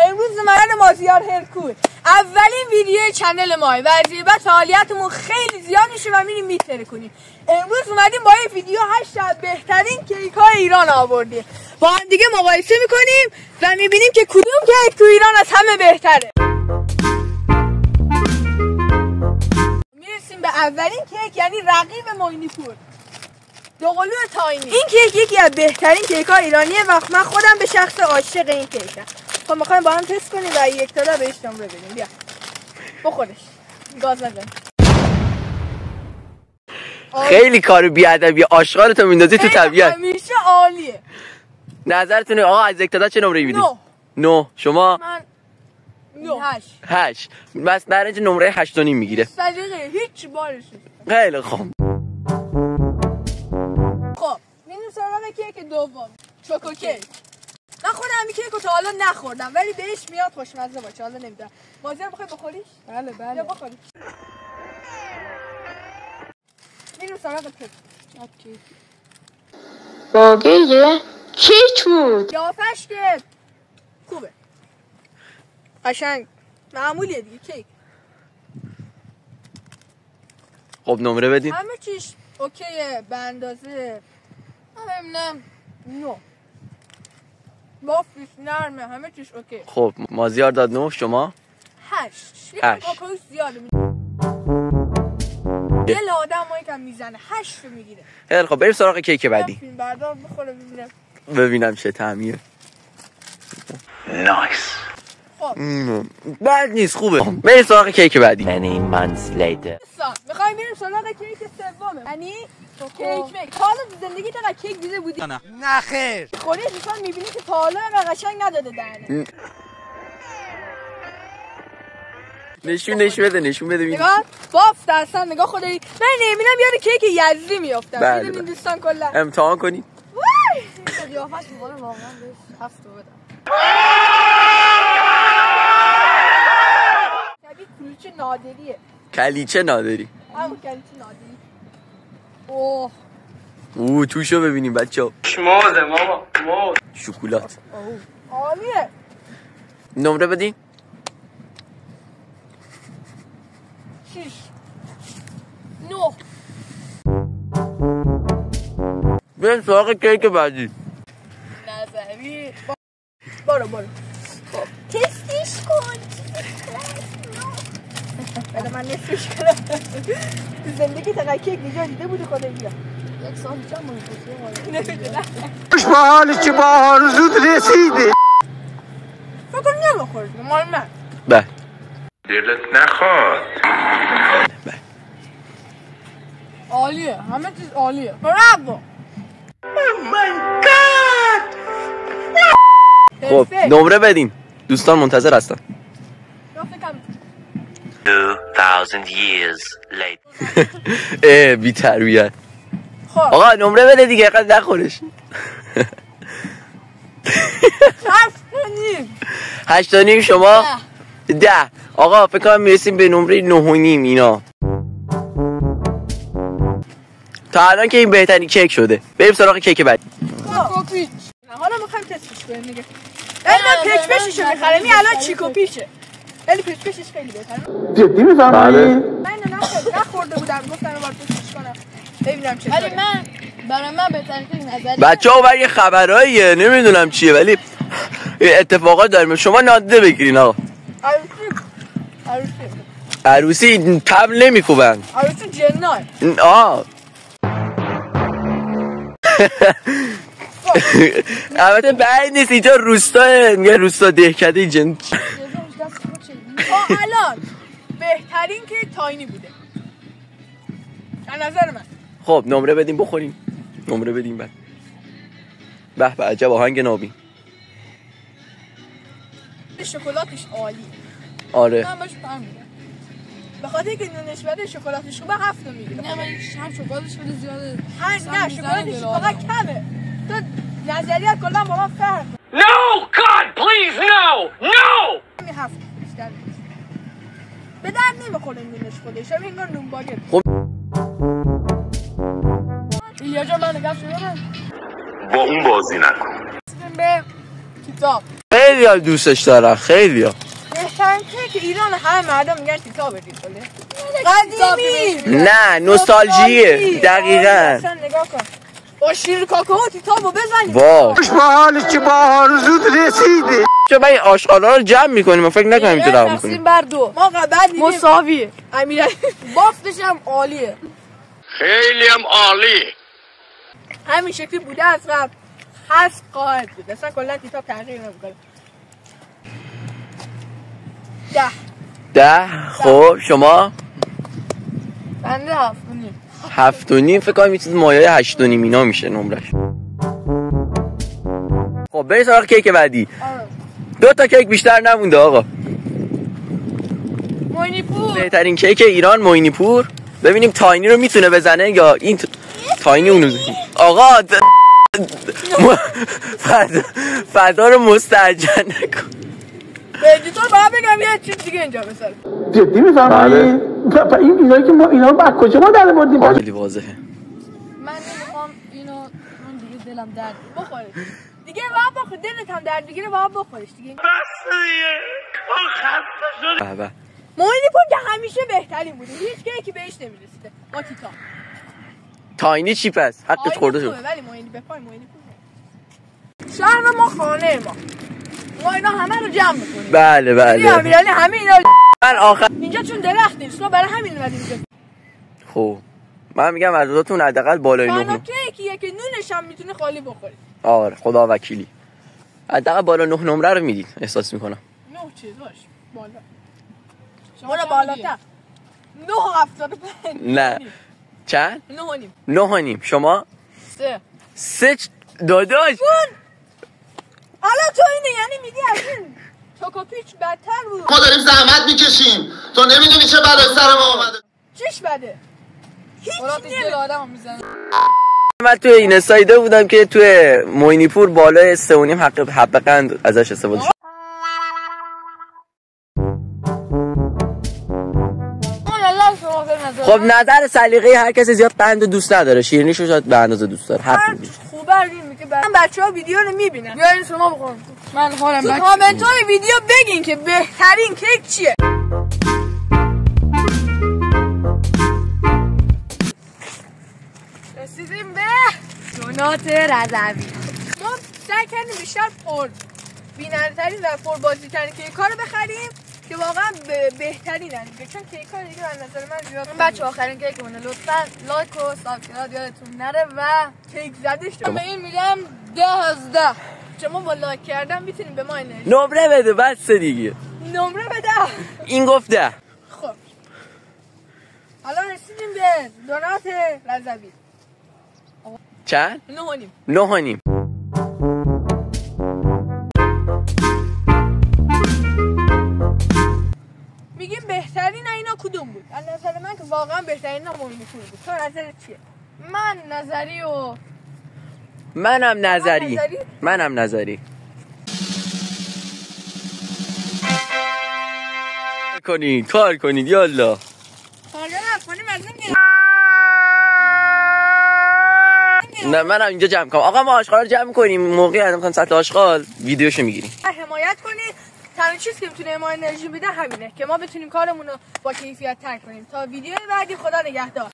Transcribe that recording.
امروز من مازیار هرکول اولین ویدیو چنل ماه و از بعد فعالیتمون خیلی زیاد میشه و میریم میتره کنیم. امروز اومدیم با این ویدیو 8 از بهترین کیک های ایران آوردیم، با هم دیگه مقایسه میکنیم و میبینیم که کدوم کیک تو ایران از همه بهتره. میرسیم به اولین کیک، یعنی رقیب معینی پور، دوقلو تاینی. این کیک یکی از بهترین کیک های ایرانیه و من خودم به شخص عاشق این کیکم. خب میخوایم با هم تست کنیم و یک تا بهش نمره بدیم. بیا بخورش، گاز نزن. خیلی کار بیادبی، آشغالتو میندازی تو طبیعت. همیشه عالیه. نظرتونه آقا از یک تا چه نمره میدید؟ 9. شما؟ من 8. بس در اینجا نمره 8.5 میگیره. صدقه هیچ بارش نیست. خیلی خوب. خب میریم سراغ کیک دوم، چوکو کیک. من خودم این کیکو تا حالا نخوردم ولی بهش میاد خوشمزه باشه. حالا نمیدونم. مازیار بخوای بخوریش؟ بله. بیا بخوریش. میریم سراغ کیک. واقعیه؟ کیک بود. قیافش که خوبه، قشنگ معمولیه دیگه کیک. خب نمره بدین. همه چیش اوکیه به اندازه. نمیدونم 9. بافیش نرمه، همه چیش اوکی. خب مازیار داد 9، شما 8. هشت. کاکائوش زیاده دل آدم هایی که میزنه 8 رو میگیره. خیلی خب بریم سراغ کیک بعدی. فیلم بردار بخوره ببینم چه طعمیه. نایس. خب بد نیست، خوبه. بریم سراغ کیک بعدی. Many months later. میخوایم بریم سراغ کیک سومه، یعنی کیک میک. تا حالا تو زندگی تا کیک دیده بودی؟ نه خیر. خوریش میشون میبینی که تا حالا قشنگ نداده دهنه. نشون بده ببین. نگاه بافت اصلا، نگاه خدایی من نمیبینم یاد کیک یزدی میافتم. بله. میدونین دوستان کلا امتحان کنید. وای قیافش میکنه واقعا بهش 7 بدم. شبیه کلوچه نادریه. کلیچه نادری. همون کلیچه نادری. توشو ببینیم بچه‌ها. موزه ماما موز. شکلات. عالیه. نمره بدین. 6 9. بریم سراغ کیک بعدی. نظری برو خب تستش کن. بله من نصفش کنم. زندگی تا کیک دیگه دیده بودی خدا بیا. یک سال جا من نمیدونم. خوشحال که با آرزوت رسیده. فکر نمیخورد مال من. بله. دلت نخواد. عالیه، همه چیز عالیه. برافو. خب نمره بدین، دوستان منتظر هستن. 2000 years later. بی تربیت. خب آقا نمره بده دیگه، قد نخورش. 8.5 شما 10. آقا فکر کنم میرسیم به نمره 9.5 اینا. تا الان که این بهترین کیک شده. بریم سراغ کیک بعد. چیکوپیچ. حالا میخوایم تستش کنیم دیگه. من پیچ میخرم. این الان چیکوپیچه. ولی پیچ خیلی بهتره. جدی میفهمی؟ من نخورده بودم، گفتم بار تستش کنم ببینم چه. ولی برای من بهترین کیک نظری. بچه‌ها ولی یه خبراییه نمیدونم چیه ولی اتفاقات داریم. شما نادیده بگیرین آقا. عروسی طبل نمیکوبن. عروسی جنای. البته بعید نیست اینجا روستا، میگه روستا دهکده جن. الان بهترین که تاینی بوده از نظر من. خب نمره بدیم بخوریم. نمره بدیم بعد. به عجب آهنگ نابی. شکلاتش عالیه. آره. من باش پام میدم. به خاطر اینکه نونش بده شکلاتش خوبه 7 میگیره. نه من هم شکلاتش خیلی زیاده. نه شکلاتش فقط کمه. تو نظریات کلا با من فرق. No God please no no. می 7 بیشتر. به درد نمیخوره نونش خودش. انگار نون باگه. خب یا جا من نگاه شدم با اون بازی نکن. به کتاب خیلی ها دوستش دارن، خیلی ها. بهترین که ایران همه مردم میگن کتاب ریزوله قدیمی نه نوستالژیه دقیقاً. اصلا نگاه کن با شیر کاکائو کتابو بزنیم واو خوش به حالش که بهار زود رسیده. چرا این آشغالا رو جمع میکنیم؟ من فکر نکنم اینطور راه تقسیم میکنیم. بر دو ما بعد مساویه امیرعلی بافتش هم عالیه خیلی هم عالی. همین شکلی بوده از قبل هست قاعد بود اصلا کلا کتاب تغییر نمیکنه 10 خب شما بنده 7.5 فکر کنم این چیز مایه 8.5 اینا میشه نمرش. خب بریم سراغ کیک بعدی. 2 تا کیک بیشتر نمونده آقا. موینی پور بهترین کیک ایران موینی پور. ببینیم تاینی رو میتونه بزنه یا این تاینی اونو آقا فدا رو مستعجل نکن. به ادیتور باید بگم یه چیز دیگه اینجا بسار جدی میفهمی؟ این اینایی که ما اینا رو از کجا ما در آوردیم؟ خیلی واضحه. من نمیخوام اینو من دیگه دلم درد بخورید دیگه باید بخورید دلت هم درد بگیره باید بخوریش دیگه بابا موینی پور که همیشه بهترین بوده هیچ کیکی بهش نمیرسیده ما تیتا تاینی چی پس؟ حقش خورده شد. ولی موینی بپای موینی پور شهر ما خانه ما اینا همه رو جمع میکنیم بله بله. امیرعلی همه اینا من آخر اینجا چون درخت نیست ما برای همین اومدیم اینجا خب من میگم عدداتون حداقل بالای 9 تنها کیکیه که نونش هم میتونه خالی بخورید آره خدا وکیلی حداقل بالا 9 نمره رو میدید احساس میکنم. 9 چیز باش بالا شما بالاتر 9.75 نه چند؟ 9.5 9.5 شما؟ 3 داداش حالا تو اینه یعنی میگی از این چوکوپیچ بدتر بود ما داریم زحمت میکشیم تو نمیدونی چه بلای سر ما اومده. چیش بده هیچ نمیده آدم میزنه. من توی این سایده بودم که توی موینی پور بالای 3.5 حق قند ازش استفاده شد. خب نظر سلیقه هر کسی زیاد قند دوست نداره. شیرینیشو شاید به اندازه دوست داره. حق میگه. خوبه این که بچه‌ها ویدیو رو میبینن بیاین شما بخورید من حالم تو کامنت‌های ویدیو بگین که بهترین کیک چیه. رسیدیم به دونات رضوی. ما سعی کردیم بیشتر بی‌نظیرترین و پربازی‌ترین کیک‌ها رو بخریم که واقعا بهترینن چون کیک‌ها دیگه به نظر من زیاد. بچه آخرین کیکمونه لطفاً لایک و سابسکرایب یادتون نره و کیک زدش رو به این میگم 10 از 10. شما با لایک کردن میتونید به ما انرژی نمره بده بس دیگه. نمره بده. این گفت 10. خب حالا رسیدیم به دونات رضوی. چند؟ 9.5 میگیم بهترین اینا کدوم بود؟ از نظر من که واقعا بهترین اینا موینی پور بود. تو نظرت چیه؟ من نظری و منم نظری کار کنید یالا نه منم اینجا جمع کنم. آقا ما آشغال رو جمع کنیم موقعی میخوام سطح آشغال ویدیوشو میگیریم. حمایت کنید. تنها چیزی که میتونه ما انرژی بده همینه که ما بتونیم کارمون رو با کیفیت تر کنیم. تا ویدیو بعدی خدا نگهدار.